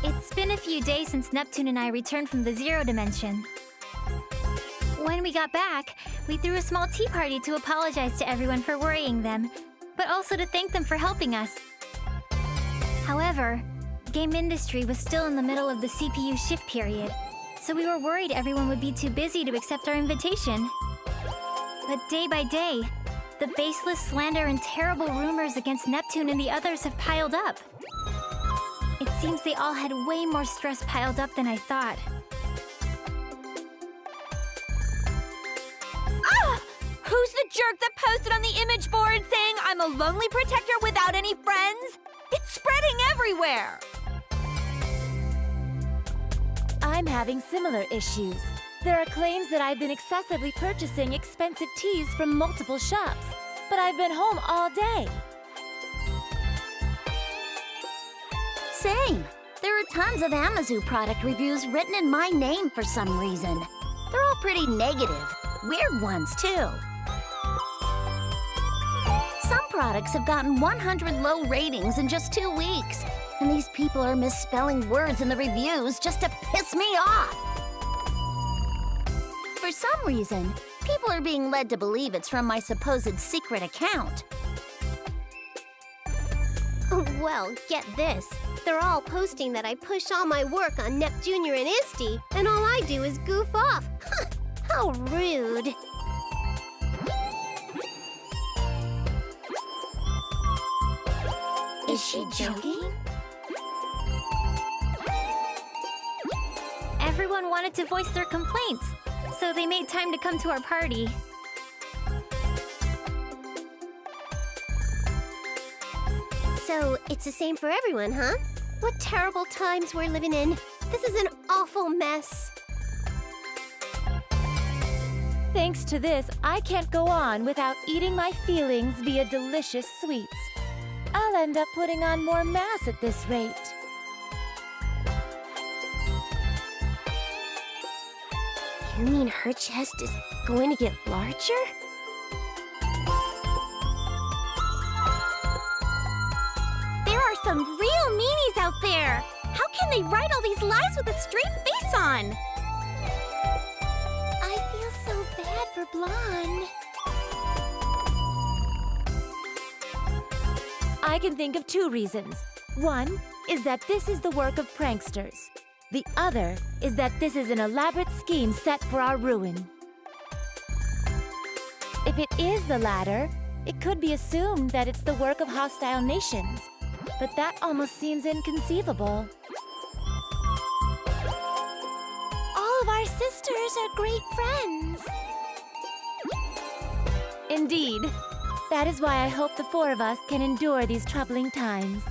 It's been a few days since Neptune and I returned from the Zero Dimension. When we got back, we threw a small tea party to apologize to everyone for worrying them, but also to thank them for helping us. However, game industry was still in the middle of the CPU shift period, so we were worried everyone would be too busy to accept our invitation. But day by day, the baseless slander and terrible rumors against Neptune and the others have piled up. It seems they all had way more stress piled up than I thought. Ah! Who's the jerk that posted on the image board saying I'm a lonely protector without any friends? It's spreading everywhere! I'm having similar issues. There are claims that I've been excessively purchasing expensive teas from multiple shops, but I've been home all day. Same. There are tons of Amazu product reviews written in my name for some reason. They're all pretty negative. Weird ones, too. Some products have gotten 100 low ratings in just 2 weeks. And these people are misspelling words in the reviews just to piss me off. For some reason, people are being led to believe it's from my supposed secret account. Well, get this. They're all posting that I push all my work on Nep Jr. and Isti, and all I do is goof off. How rude. Is she joking? Everyone wanted to voice their complaints, so they made time to come to our party. So, it's the same for everyone, huh? What terrible times we're living in. This is an awful mess. Thanks to this, I can't go on without eating my feelings via delicious sweets. I'll end up putting on more mass at this rate. You mean her chest is going to get larger? There are some real meanies out there! How can they write all these lies with a straight face on? I feel so bad for Blonde. I can think of 2 reasons. One is that this is the work of pranksters. The other is that this is an elaborate scheme set for our ruin. If it is the latter, it could be assumed that it's the work of hostile nations. But that almost seems inconceivable. All of our sisters are great friends. Indeed. That is why I hope the 4 of us can endure these troubling times.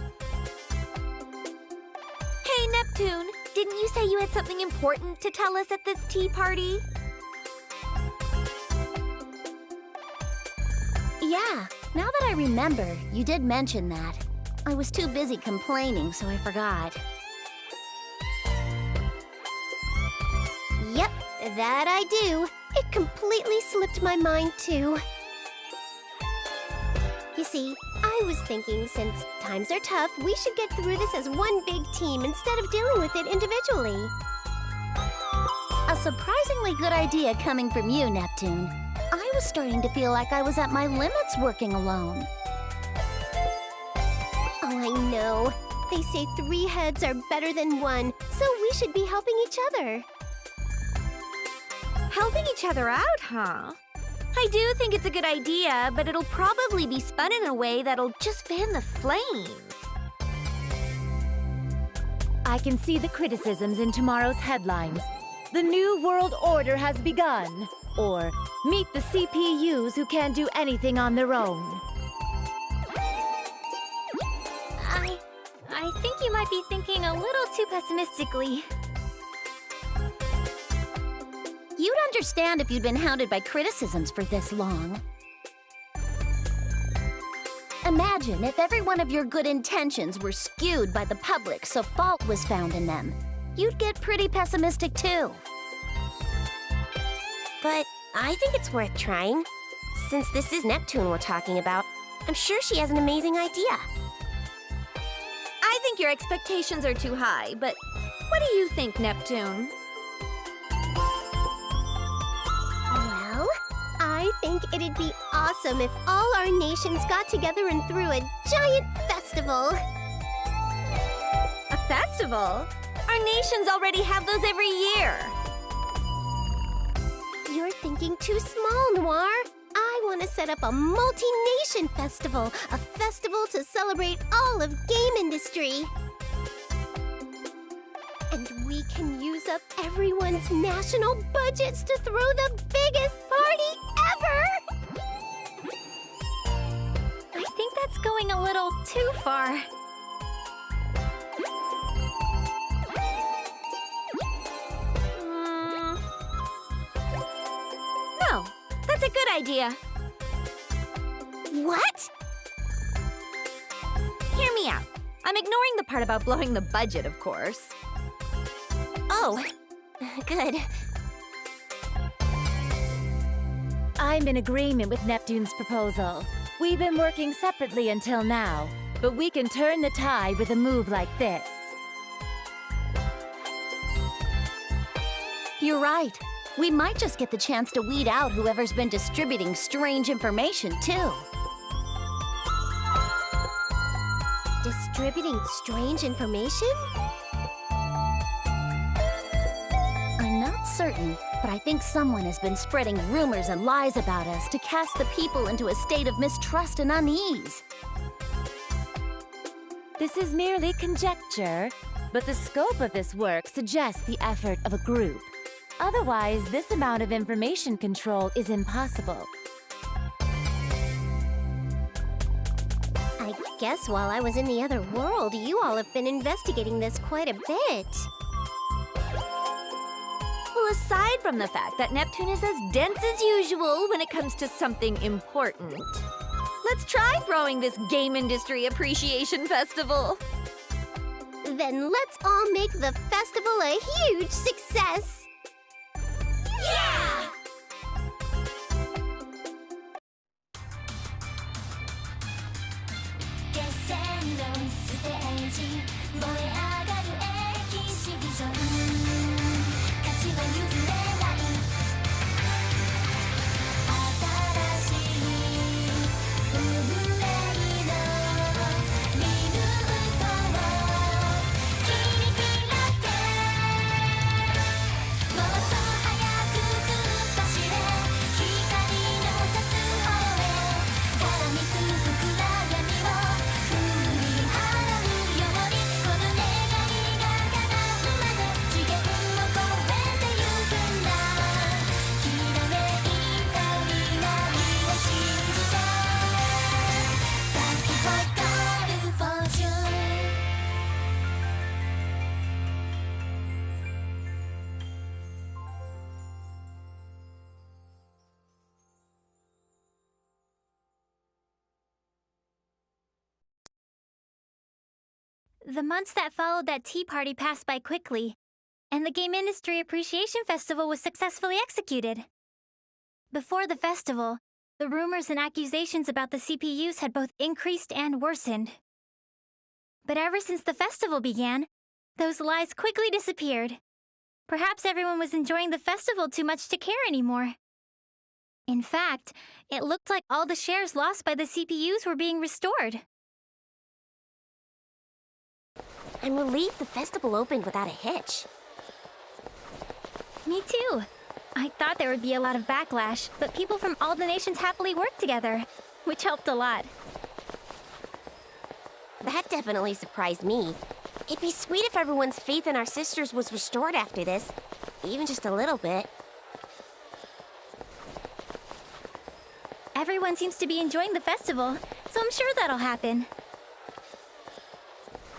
Hey, Neptune! Didn't you say you had something important to tell us at this tea party? Yeah, now that I remember, you did mention that. I was too busy complaining, so I forgot. Yep, that I do. It completely slipped my mind, too. You see, I was thinking since times are tough, we should get through this as one big team instead of dealing with it individually. A surprisingly good idea coming from you, Neptune. I was starting to feel like I was at my limits working alone. Oh, I know. They say 3 heads are better than 1, so we should be helping each other. Helping each other out, huh? I do think it's a good idea, but it'll probably be spun in a way that'll just fan the flames. I can see the criticisms in tomorrow's headlines. The New World Order has begun. Or, meet the CPUs who can't do anything on their own. I think you might be thinking a little too pessimistically. You'd understand if you'd been hounded by criticisms for this long. Imagine if every one of your good intentions were skewed by the public so fault was found in them. You'd get pretty pessimistic too. But I think it's worth trying. Since this is Neptune we're talking about, I'm sure she has an amazing idea. I think your expectations are too high, but what do you think, Neptune? Well, I think it'd be awesome if all our nations got together and threw a giant festival. A festival? Our nations already have those every year. You're thinking too small, Noire. I want to set up a multi-nation festival. A festival to celebrate all of game industry. And we can use up everyone's national budgets to throw the biggest party ever! I think that's going a little too far. No, that's a good idea. What? Hear me out. I'm ignoring the part about blowing the budget, of course. Oh, good. I'm in agreement with Neptune's proposal. We've been working separately until now, but we can turn the tide with a move like this. You're right. We might just get the chance to weed out whoever's been distributing strange information, too. Distributing strange information? I'm not certain, but I think someone has been spreading rumors and lies about us to cast the people into a state of mistrust and unease. This is merely conjecture, but the scope of this work suggests the effort of a group. Otherwise, this amount of information control is impossible. I guess while I was in the other world, you all have been investigating this quite a bit. Well, aside from the fact that Neptune is as dense as usual when it comes to something important, let's try throwing this game industry appreciation festival. Then let's all make the festival a huge success! Yeah! The months that followed that tea party passed by quickly, and the Game Industry Appreciation Festival was successfully executed. Before the festival, the rumors and accusations about the CPUs had both increased and worsened. But ever since the festival began, those lies quickly disappeared. Perhaps everyone was enjoying the festival too much to care anymore. In fact, it looked like all the shares lost by the CPUs were being restored. I'm relieved the festival opened without a hitch. Me too. I thought there would be a lot of backlash, but people from all the nations happily worked together, which helped a lot. That definitely surprised me. It'd be sweet if everyone's faith in our sisters was restored after this, even just a little bit. Everyone seems to be enjoying the festival, so I'm sure that'll happen.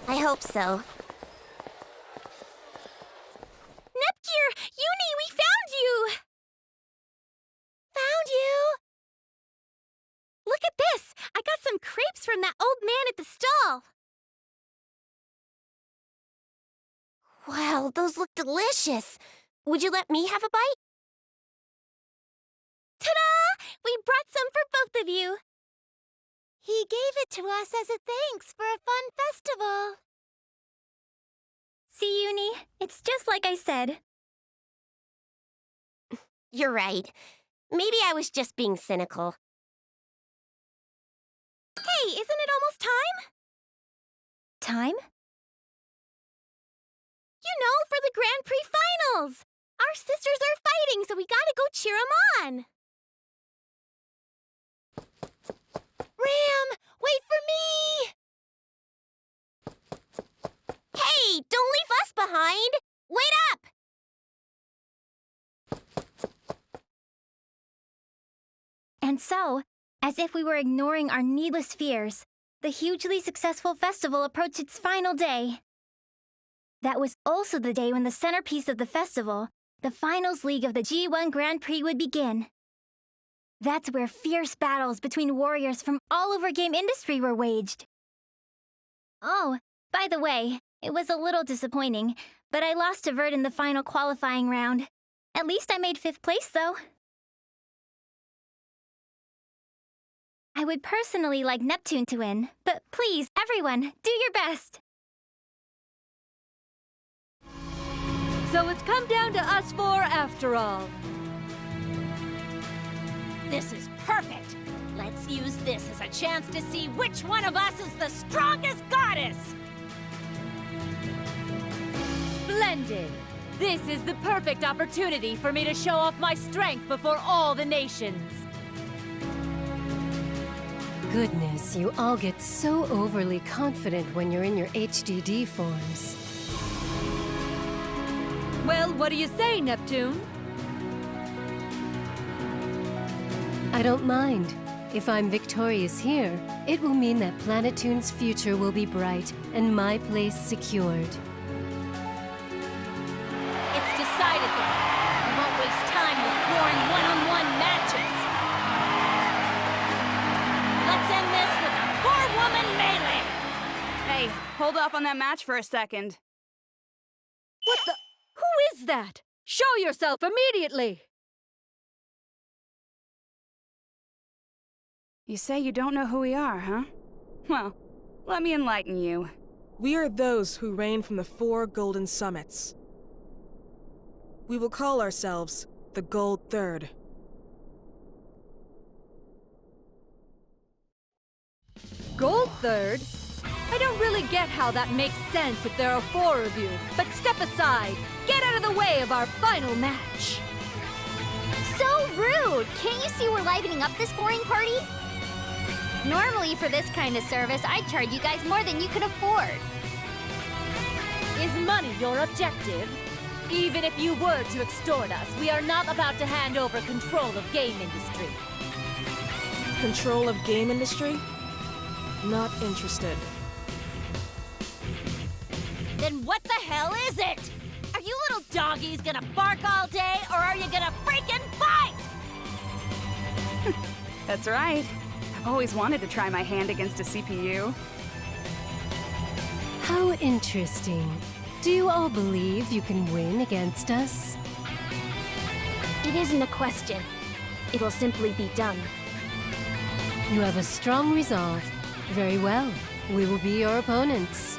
I hope so. Neptune! Uni, we found you! Found you! Look at this! I got some crepes from that old man at the stall! Wow, those look delicious. Would you let me have a bite? Ta-da! We brought some for both of you! He gave it to us as a thanks for a fun festival. See, Uni? It's just like I said. You're right. Maybe I was just being cynical. Hey, isn't it almost time? Time? You know, for the Grand Prix finals! Our sisters are fighting, so we gotta go cheer 'em on! Ram! Wait for me! Hey, don't leave us behind! Wait up! And so, as if we were ignoring our needless fears, the hugely successful festival approached its final day. That was also the day when the centerpiece of the festival, the Finals League of the G1 Grand Prix, would begin. That's where fierce battles between warriors from all over game industry were waged. Oh, by the way, it was a little disappointing, but I lost to Vert in the final qualifying round. At least I made 5th place, though. I would personally like Neptune to win, but please, everyone, do your best! So it's come down to us four after all. This is perfect! Let's use this as a chance to see which one of us is the strongest goddess! Splendid! This is the perfect opportunity for me to show off my strength before all the nations. Goodness, you all get so overly confident when you're in your HDD forms. Well, what do you say, Neptune? I don't mind. If I'm victorious here, it will mean that Planetoon's future will be bright and my place secured. It's decided then. We won't waste time with boring one-on-one matches. Let's end this with a four-woman melee! Hey, hold off on that match for a second. What the? Who is that? Show yourself immediately! You say you don't know who we are, huh? Well, let me enlighten you. We are those who reign from the 4 golden summits. We will call ourselves the Gold Third. Gold Third? I don't really get how that makes sense if there are 4 of you. But step aside. Get out of the way of our final match. So rude! Can't you see we're livening up this boring party? Normally, for this kind of service, I'd charge you guys more than you could afford. Is money your objective? Even if you were to extort us, we are not about to hand over control of game industry. Control of game industry? Not interested. Then what the hell is it? Are you little doggies gonna bark all day, or are you gonna freaking fight? That's right. I've always wanted to try my hand against a CPU. How interesting. Do you all believe you can win against us? It isn't a question. It'll simply be done. You have a strong resolve. Very well. We will be your opponents.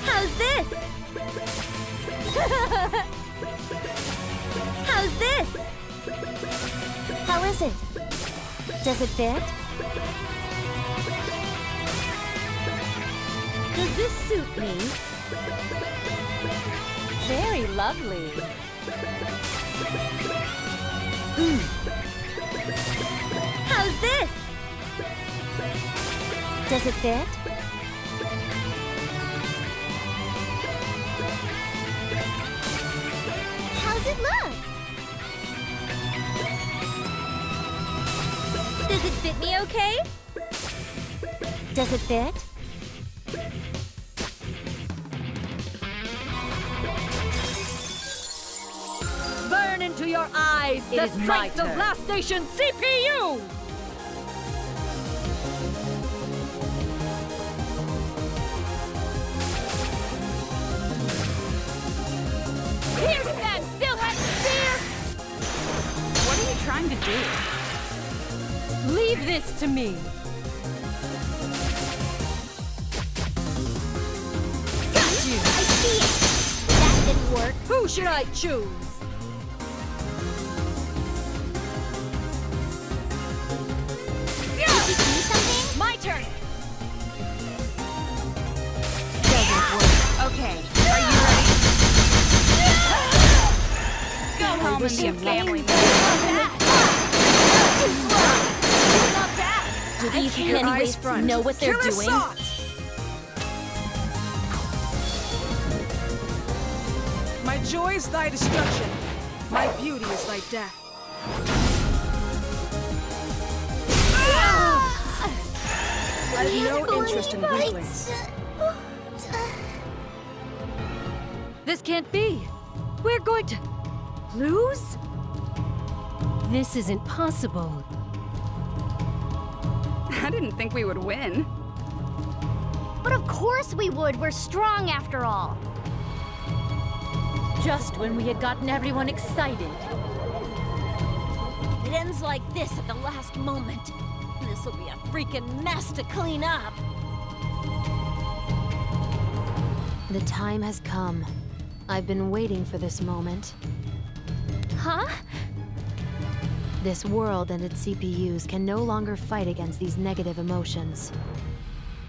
How's this? How's this? How is it? Does it fit? Does this suit me? Very lovely. How's this? Does it fit? How's it look? Does it fit me okay? Does it fit? Burn into your eyes the strength of Last Station CPU! Here's that still has fear! Leave this to me. Got you! I see it! That didn't work. Who should I choose? Did you do something? My turn! Okay, are you ready? Go home and be a family man. Do these Your penny eyes wastes front. know what they're Killer doing? shot! My joy is thy destruction. My beauty is thy death. I have no interest in weaklings. This can't be. We're going to lose? This isn't possible. I didn't think we would win. But of course we would. We're strong after all. Just when we had gotten everyone excited. If it ends like this at the last moment, this'll be a freaking mess to clean up. The time has come. I've been waiting for this moment. Huh? This world and its CPUs can no longer fight against these negative emotions.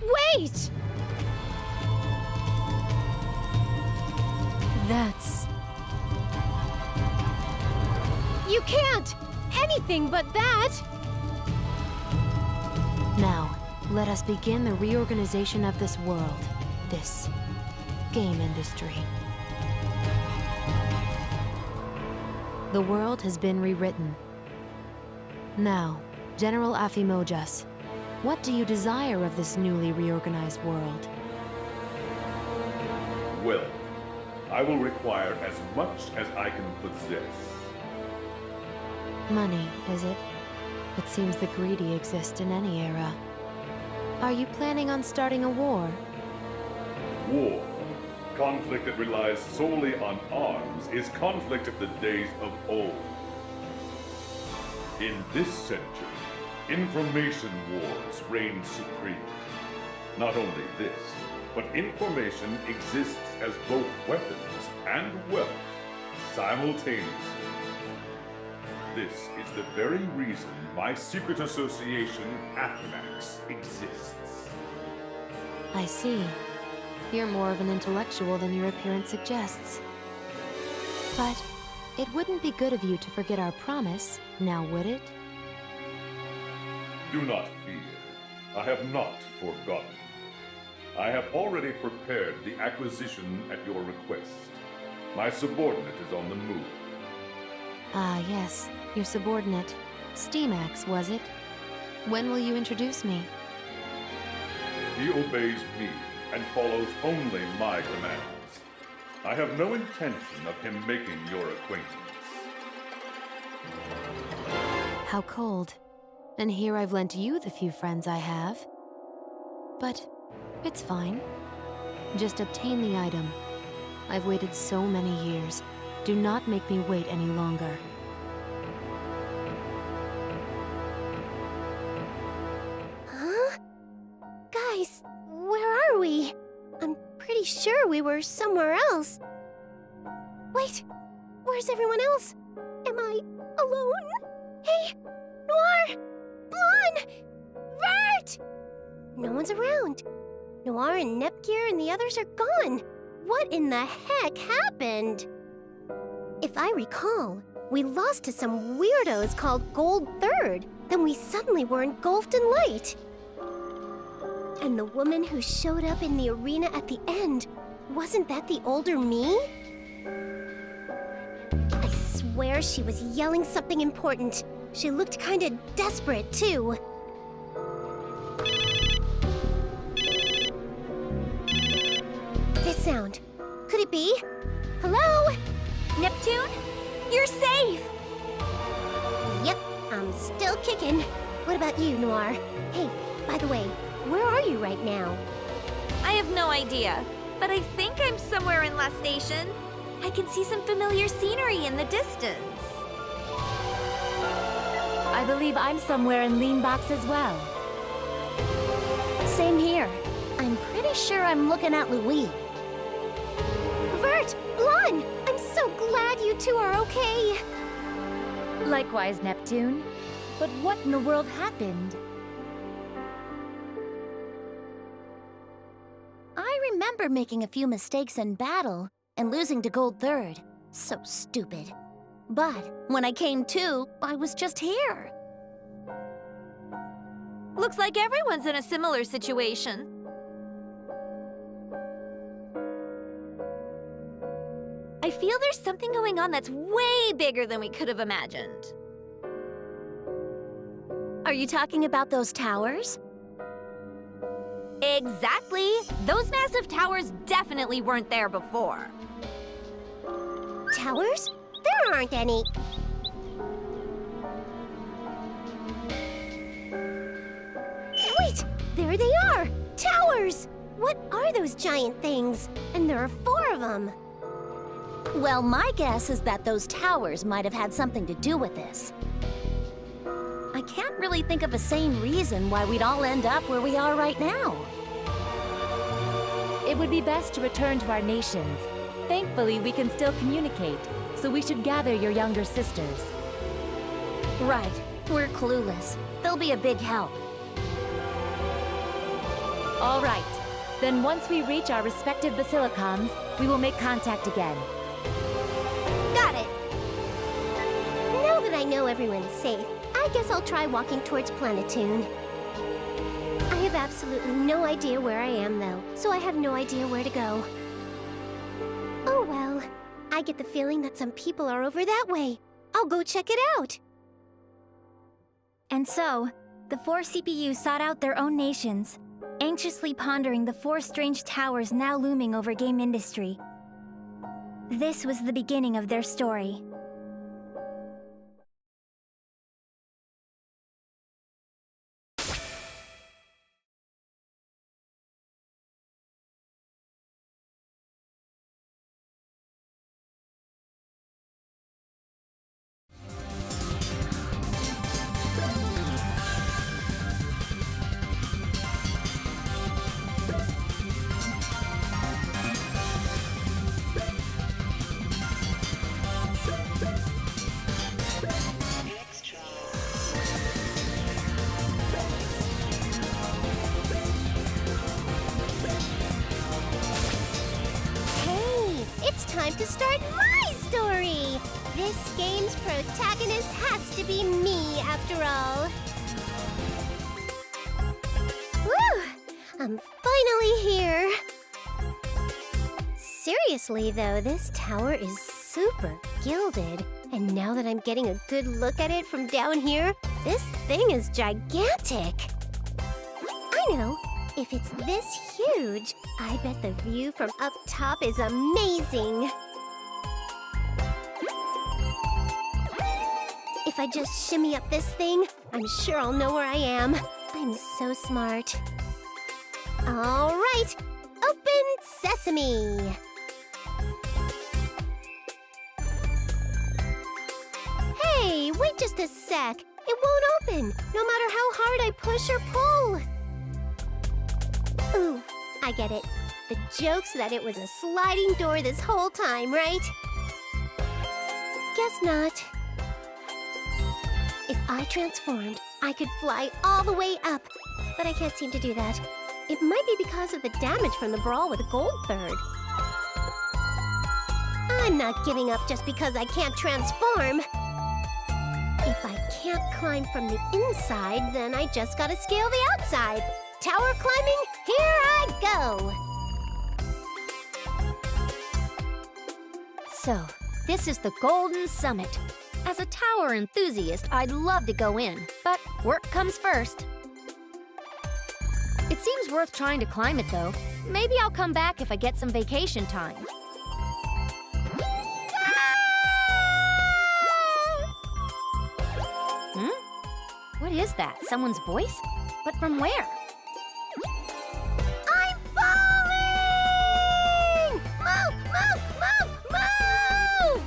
Wait! That's... You can't! Anything but that! Now, let us begin the reorganization of this world. This game industry. The world has been rewritten. Now, General Afimojas, what do you desire of this newly reorganized world? Well, I will require as much as I can possess. Money, is it? It seems the greedy exist in any era. Are you planning on starting a war? War, conflict that relies solely on arms, is conflict of the days of old. In this century, information wars reign supreme. Not only this, but information exists as both weapons and wealth simultaneously. This is the very reason my secret association, Athanax, exists. I see. You're more of an intellectual than your appearance suggests. But it wouldn't be good of you to forget our promise, now would it? Do not fear. I have not forgotten. I have already prepared the acquisition at your request. My subordinate is on the move. Ah, yes. Your subordinate. Steamax, was it? When will you introduce me? He obeys me and follows only my commands. I have no intention of him making your acquaintance. How cold. And here I've lent you the few friends I have. But it's fine. Just obtain the item. I've waited so many years. Do not make me wait any longer. Huh? Guys, where are we? I'm pretty sure we were somewhere else. Wait, where's everyone else? Am I alone? Hey, Noire! Blonde! Vert! No one's around. Noire and Nepgear and the others are gone. What in the heck happened? If I recall, we lost to some weirdos called Gold Third. Then we suddenly were engulfed in light. And the woman who showed up in the arena at the end, wasn't that the older me? I swear she was yelling something important. She looked kinda desperate, too. This sound. Could it be? Hello? Neptune? You're safe! Yep, I'm still kicking. What about you, Noire? Hey, by the way, where are you right now? I have no idea, but I think I'm somewhere in La Station. I can see some familiar scenery in the distance. I believe I'm somewhere in Lean Box as well. Same here. I'm pretty sure I'm looking at Louis. Vert! Lon! I'm so glad you two are okay! Likewise, Neptune. But what in the world happened? I remember making a few mistakes in battle and losing to Gold Third. So stupid. But when I came to, I was just here. Looks like everyone's in a similar situation. I feel there's something going on that's way bigger than we could have imagined. Are you talking about those towers? Exactly! Those massive towers definitely weren't there before. Towers? There aren't any. Wait! There they are! Towers! What are those giant things? And there are 4 of them. Well, my guess is that those towers might have had something to do with this. I can't really think of a sane reason why we'd all end up where we are right now. It would be best to return to our nations. Thankfully, we can still communicate, so we should gather your younger sisters. Right. We're clueless. They'll be a big help. All right. Then once we reach our respective basilicons, we will make contact again. Got it! Now that I know everyone's safe, I guess I'll try walking towards Planetoon. I have absolutely no idea where I am, though, so I have no idea where to go. Oh well, I get the feeling that some people are over that way. I'll go check it out! And so, the 4 CPUs sought out their own nations, anxiously pondering the 4 strange towers now looming over game industry. This was the beginning of their story. Time to start my story! This game's protagonist has to be me, after all. Whew! I'm finally here! Seriously, though, this tower is super gilded. And now that I'm getting a good look at it from down here, this thing is gigantic! I know! If it's this huge, I bet the view from up top is amazing! If I just shimmy up this thing, I'm sure I'll know where I am. I'm so smart. All right, open sesame! Hey, wait just a sec. It won't open, no matter how hard I push or pull. Ooh, I get it. The joke's that it was a sliding door this whole time, right? Guess not. If I transformed, I could fly all the way up, but I can't seem to do that. It might be because of the damage from the brawl with Gold Third. I'm not giving up just because I can't transform. If I can't climb from the inside, then I just gotta scale the outside. Tower climbing, here I go! So, this is the Golden Summit. As a tower enthusiast, I'd love to go in, but work comes first. It seems worth trying to climb it, though. Maybe I'll come back if I get some vacation time. What is that? Someone's voice? But from where? I'm falling! Move!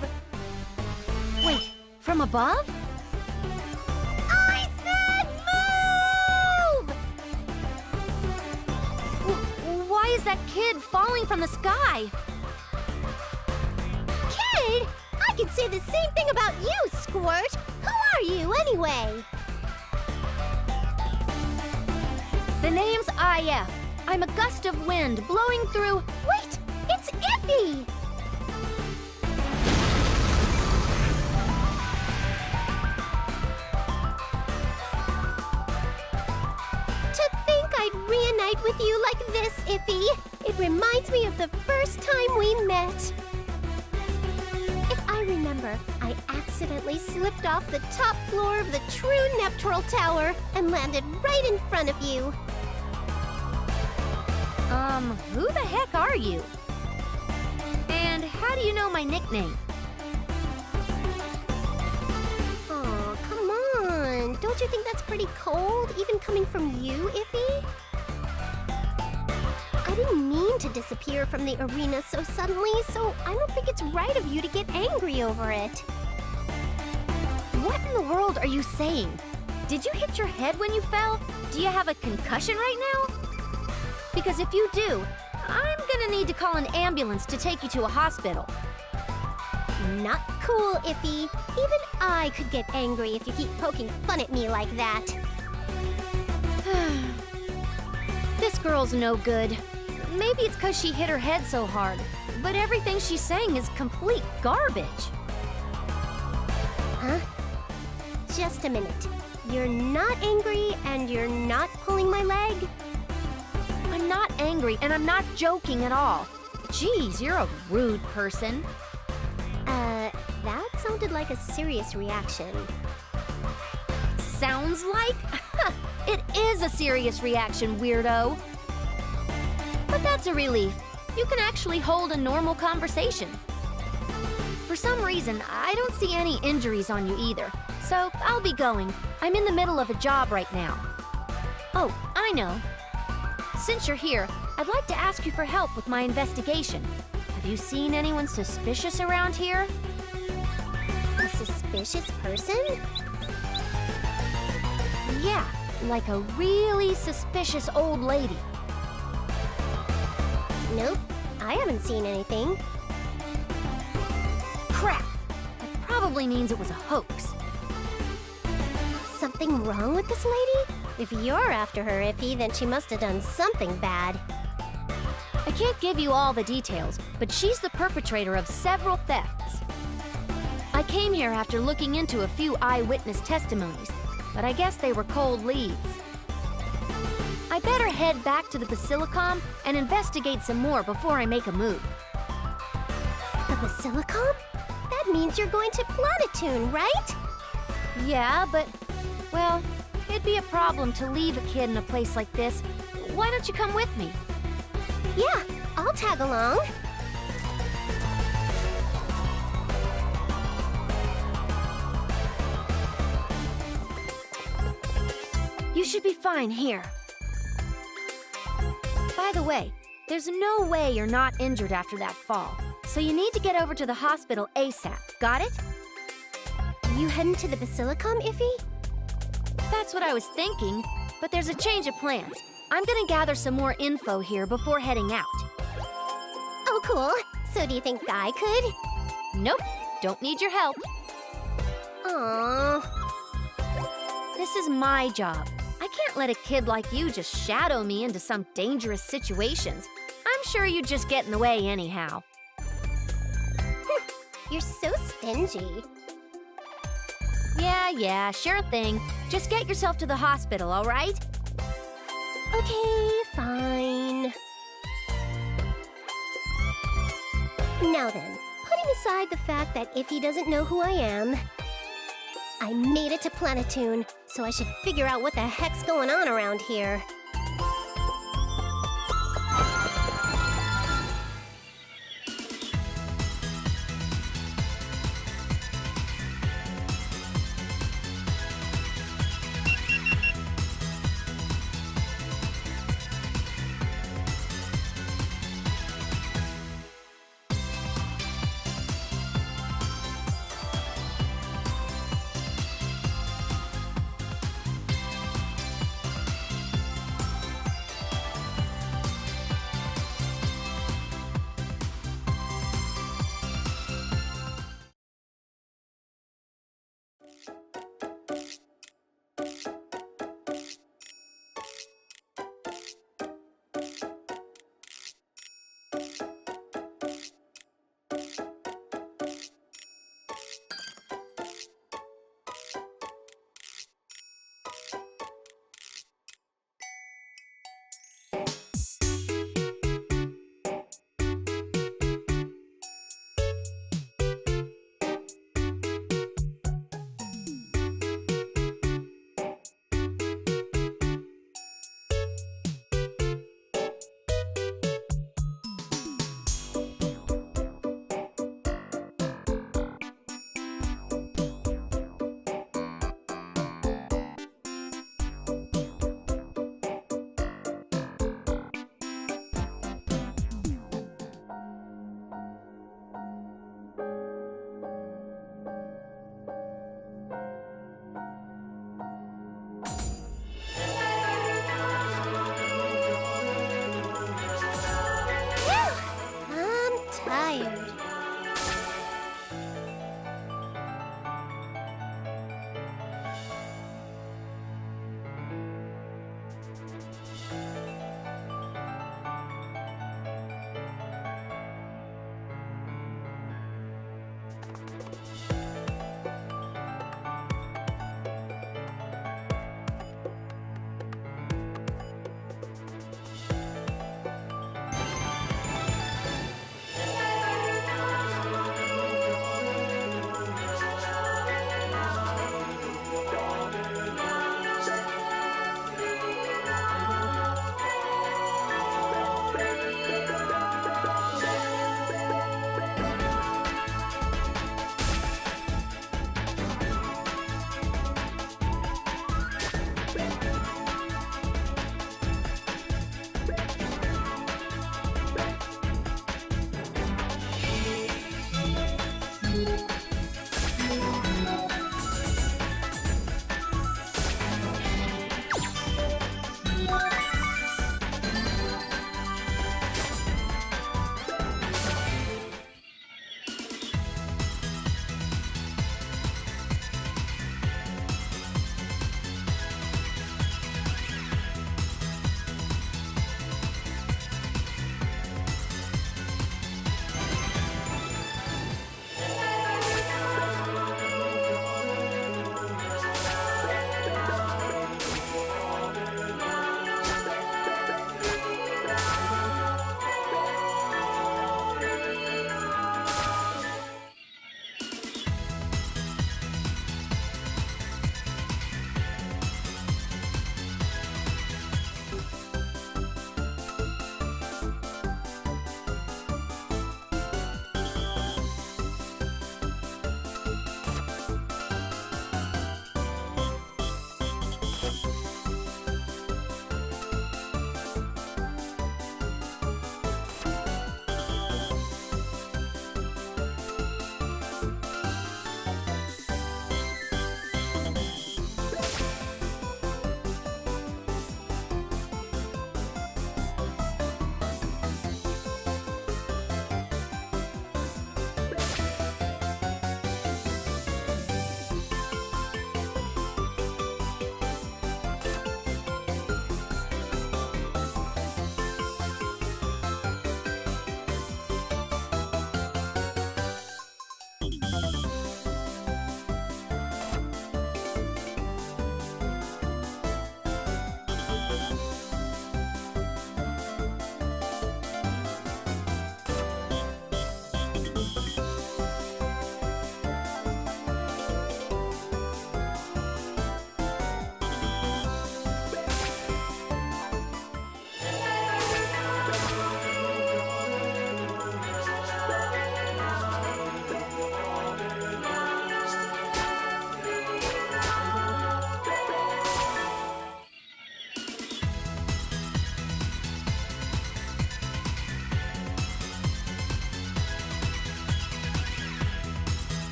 Wait, from above? is that kid falling from the sky? Kid, I could say the same thing about you, Squirt. Who are you, anyway? The name's IF. I'm a gust of wind blowing through... Wait, it's Iffy! To think I'd reunite with you like this, Iffy. It reminds me of the first time we met. If I remember, I accidentally slipped off the top floor of the true Neptural Tower and landed right in front of you. Who the heck are you? And how do you know my nickname? Oh, come on. Don't you think that's pretty cold, even coming from you, Iffy? I didn't mean to disappear from the arena so suddenly, so I don't think it's right of you to get angry over it. What in the world are you saying? Did you hit your head when you fell? Do you have a concussion right now? Because if you do, I'm gonna need to call an ambulance to take you to a hospital. Not cool, Iffy. Even I could get angry if you keep poking fun at me like that. This girl's no good. Maybe it's because she hit her head so hard, but everything she's saying is complete garbage. Huh? Just a minute. You're not angry and you're not pulling my leg? I'm not angry and I'm not joking at all. Jeez, you're a rude person. That sounded like a serious reaction. Sounds like? It is a serious reaction, weirdo. But that's a relief. You can actually hold a normal conversation. For some reason, I don't see any injuries on you either. So I'll be going. I'm in the middle of a job right now. Oh, I know. Since you're here, I'd like to ask you for help with my investigation. Have you seen anyone suspicious around here? A suspicious person? Yeah, like a really suspicious old lady. Nope, I haven't seen anything. Crap! That probably means it was a hoax. Something wrong with this lady? If you're after her, Iffy, then she must have done something bad. I can't give you all the details, but she's the perpetrator of several thefts. I came here after looking into a few eyewitness testimonies, but I guess they were cold leads. I better head back to the Basilicom and investigate some more before I make a move. The Basilicom? That means you're going to Planetoon, right? Yeah, but, well, it'd be a problem to leave a kid in a place like this. Why don't you come with me? Yeah, I'll tag along. You should be fine here. By the way, there's no way you're not injured after that fall, so you need to get over to the hospital ASAP. Got it? You heading to the Basilicom, Iffy? That's what I was thinking, but there's a change of plans. I'm gonna gather some more info here before heading out. Oh, cool. So do you think I could? Nope, don't need your help. Aww. This is my job. I can't let a kid like you just shadow me into some dangerous situations. I'm sure you'd just get in the way anyhow. You're so stingy. Yeah, sure thing. Just get yourself to the hospital, all right? Okay, fine. Now then, putting aside the fact that Iffy doesn't know who I am, I made it to Planetoon, so I should figure out what the heck's going on around here.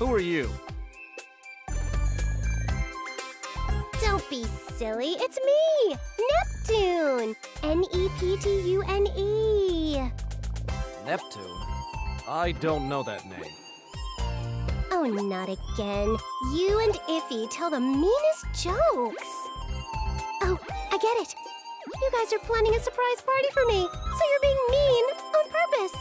Who are you? Don't be silly. It's me, Neptune. Neptune. Neptune? I don't know that name. Oh, not again. You and Iffy tell the meanest jokes. Oh, I get it. You guys are planning a surprise party for me, so you're being mean on purpose.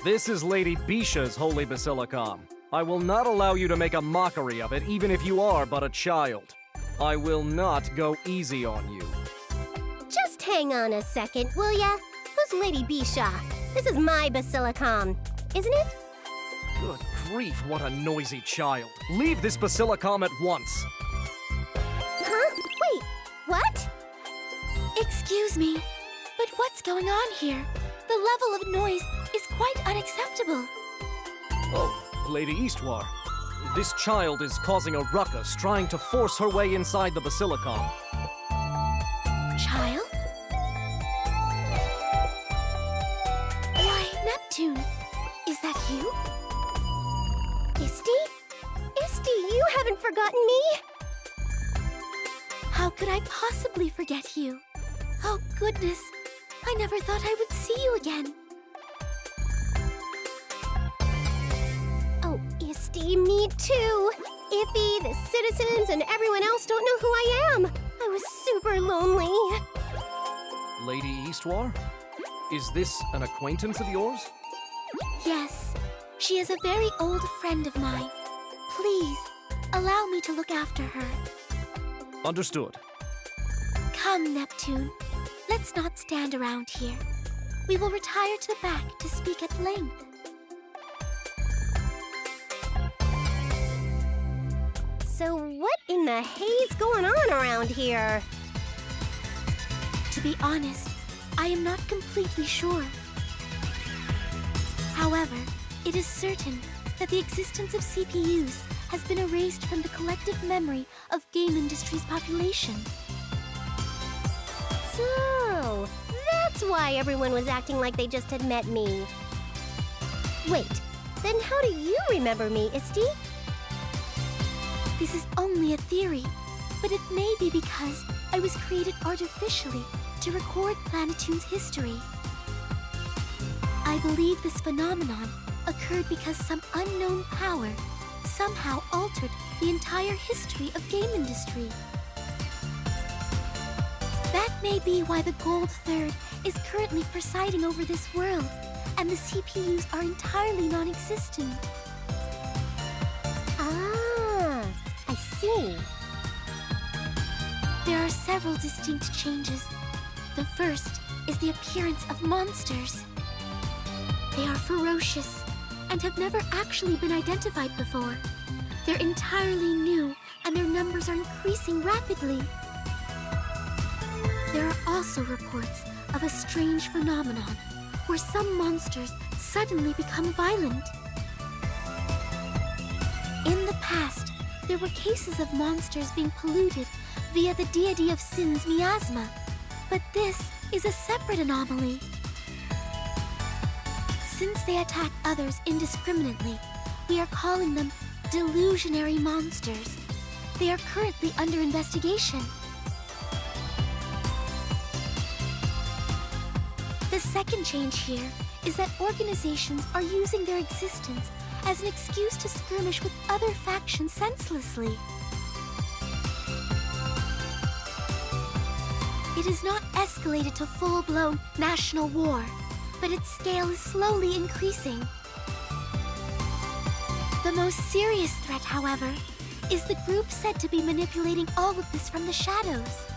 This is Lady Bisha's holy basilicom. I will not allow you to make a mockery of it, even if you are but a child. I will not go easy on you. Just hang on a second, will ya? Who's Lady Bisha? This is my basilicom, isn't it? Good grief, what a noisy child. Leave this basilicom at once. Huh? Wait, what? Excuse me, but what's going on here? The level of noise is quite unacceptable. Oh, Lady Eastwar. This child is causing a ruckus, trying to force her way inside the basilicom. Child? Why, Neptune, is that you? Isty? Isty, you haven't forgotten me? How could I possibly forget you? Oh, goodness. I never thought I would see you again. Oh, Isty, me too. Iffy, the citizens, and everyone else don't know who I am. I was super lonely. Lady Eastwar? Is this an acquaintance of yours? Yes, she is a very old friend of mine. Please, allow me to look after her. Understood. Come, Neptune. Let's not stand around here. We will retire to the back to speak at length. So what in the hay's going on around here? To be honest, I am not completely sure. However, it is certain that the existence of CPUs has been erased from the collective memory of game industry's population. So, that's why everyone was acting like they just had met me. Wait, then how do you remember me, Isty? This is only a theory, but it may be because I was created artificially to record Planetoon's history. I believe this phenomenon occurred because some unknown power somehow altered the entire history of game industry. That may be why the Gold Third is currently presiding over this world, and the CPUs are entirely non-existent. Ah, I see. There are several distinct changes. The first is the appearance of monsters. They are ferocious and have never actually been identified before. They're entirely new, and their numbers are increasing rapidly. There are also reports of a strange phenomenon where some monsters suddenly become violent. In the past, there were cases of monsters being polluted via the deity of sin's miasma, but this is a separate anomaly. Since they attack others indiscriminately, we are calling them delusionary monsters. They are currently under investigation. The second change here is that organizations are using their existence as an excuse to skirmish with other factions senselessly. It has not escalated to full-blown national war, but its scale is slowly increasing. The most serious threat, however, is the group said to be manipulating all of this from the shadows.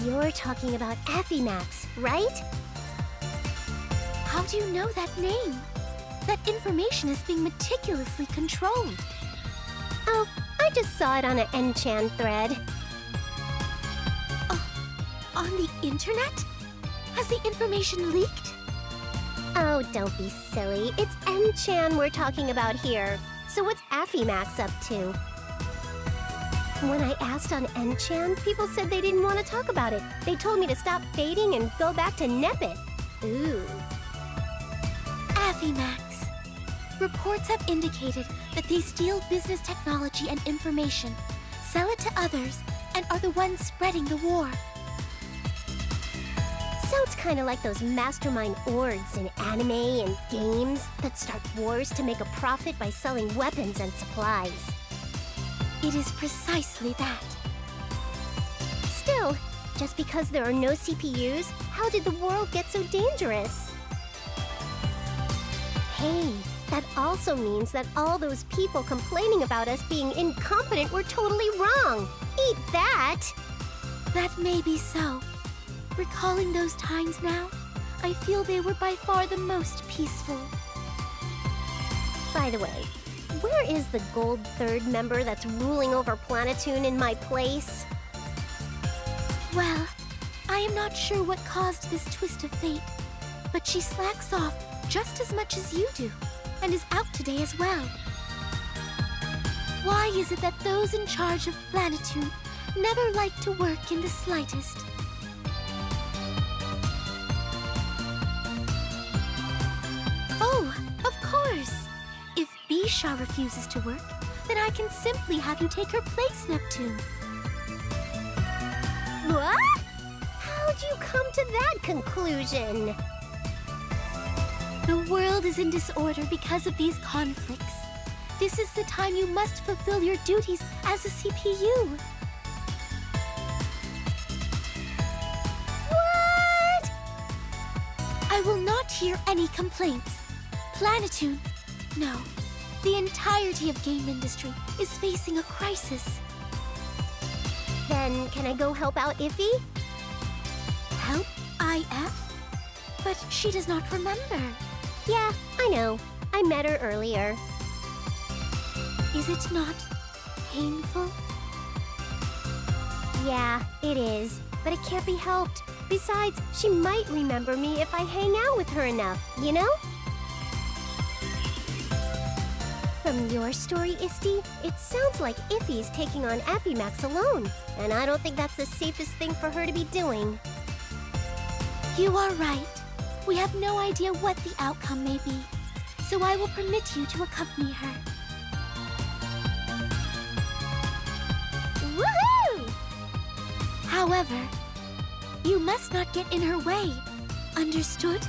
You're talking about Affimax, right? How do you know that name? That information is being meticulously controlled. Oh, I just saw it on an Enchan thread. On the internet? Has the information leaked? Oh, don't be silly. It's Enchan we're talking about here. So what's Affimax up to? When I asked on Enchan, people said they didn't want to talk about it. They told me to stop fading and go back to Nepit. Ooh. Affimax. Reports have indicated that they steal business technology and information, sell it to others, and are the ones spreading the war. Sounds kind of like those mastermind orgs in anime and games that start wars to make a profit by selling weapons and supplies. It is precisely that. Still, just because there are no CPUs, how did the world get so dangerous? Hey, that also means that all those people complaining about us being incompetent were totally wrong. Eat that! That may be so. Recalling those times now, I feel they were by far the most peaceful. By the way, where is the gold third member that's ruling over Planetoon in my place? Well, I am not sure what caused this twist of fate, but she slacks off just as much as you do, and is out today as well. Why is it that those in charge of Planetoon never like to work in the slightest? Oh, of course! If Bisha refuses to work, then I can simply have you take her place, Neptune. What? How'd you come to that conclusion? The world is in disorder because of these conflicts. This is the time you must fulfill your duties as a CPU. What? I will not hear any complaints. Planetoon, no, the entirety of game industry is facing a crisis. Then can I go help out Iffy? Help IF? But she does not remember. Yeah, I know. I met her earlier. Is it not painful? Yeah, it is. But it can't be helped. Besides, she might remember me if I hang out with her enough, you know? From your story, Isti, it sounds like Iffy's taking on Affimax alone. And I don't think that's the safest thing for her to be doing. You are right. We have no idea what the outcome may be, so I will permit you to accompany her. Woohoo! However, you must not get in her way. Understood?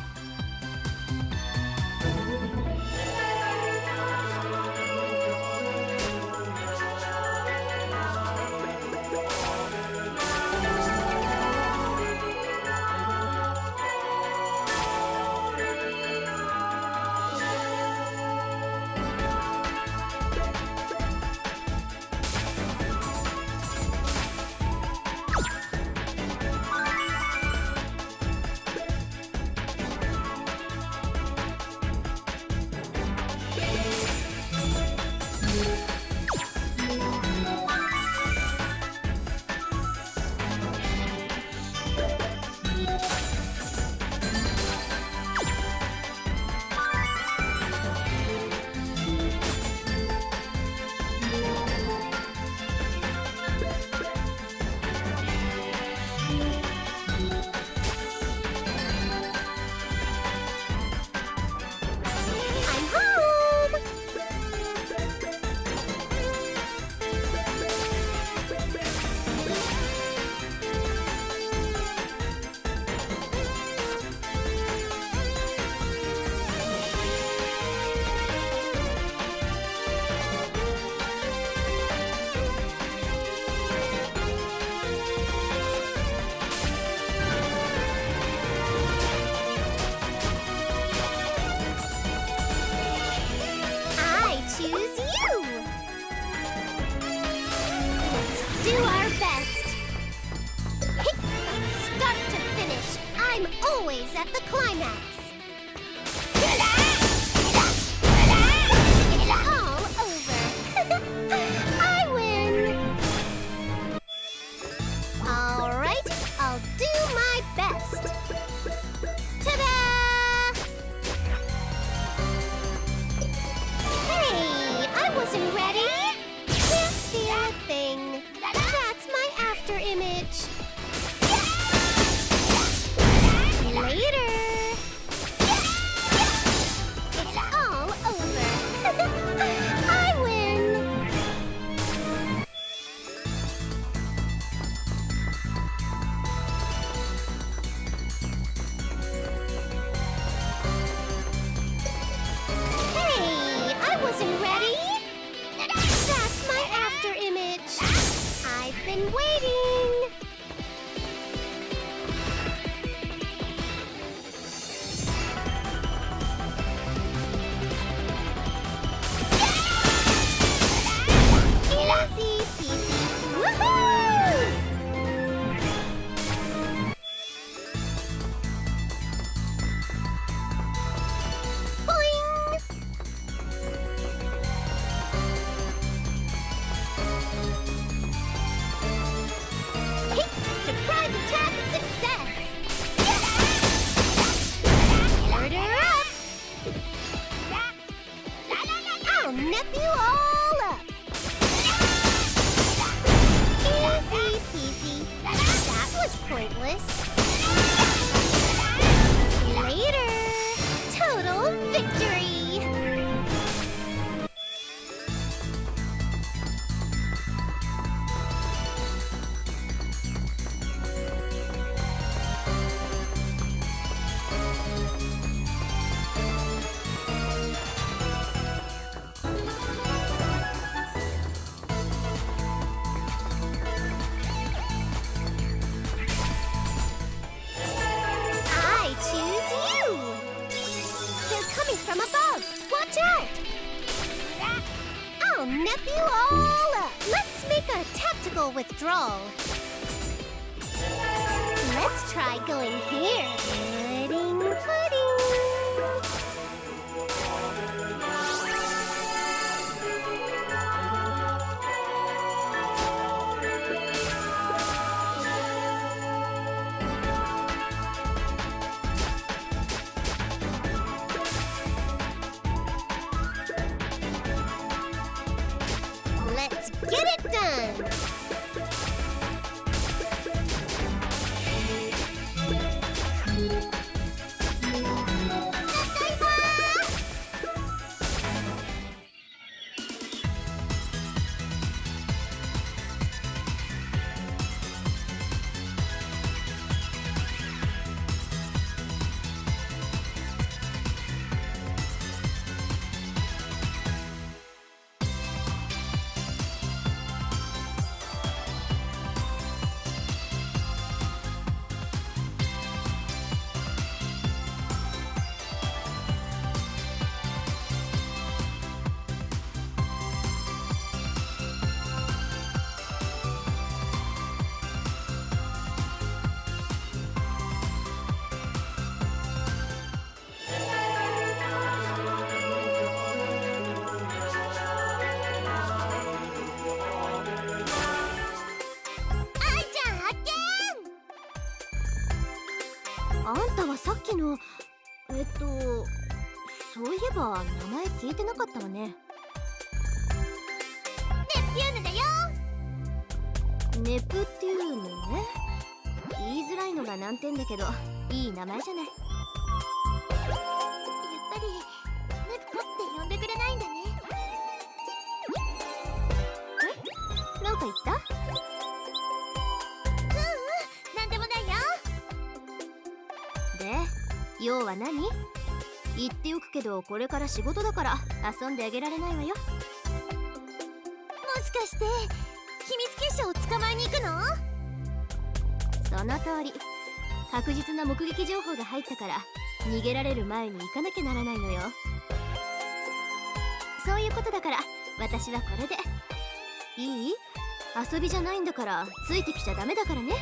always at the climax. All over. I win. All right, I'll do my best. Ta-da! Hey, I wasn't ready. Can't feel a thing. That's my after image. Later. nephew all up. Let's make a tactical withdrawal. Let's try going here. Pudding, pudding. Let's get it done!あんたはさっきのそういえば名前聞いてなかったわね。ネプテューヌだよ。ネプテューヌね。言いづらいのが難点だけどいい名前じゃない。やっぱりネプコって呼んでくれないんだね。え？なんか言った？なんでもないよ。で、要は何？言っておくけどこれから仕事だから遊んであげられないわよ。もしかして秘密結社を捕まえに行くの？その通り。確実な目撃情報が入ったから逃げられる前に行かなきゃならないのよ。そういうことだから私はこれでいい？遊びじゃないんだからついてきちゃダメだからね。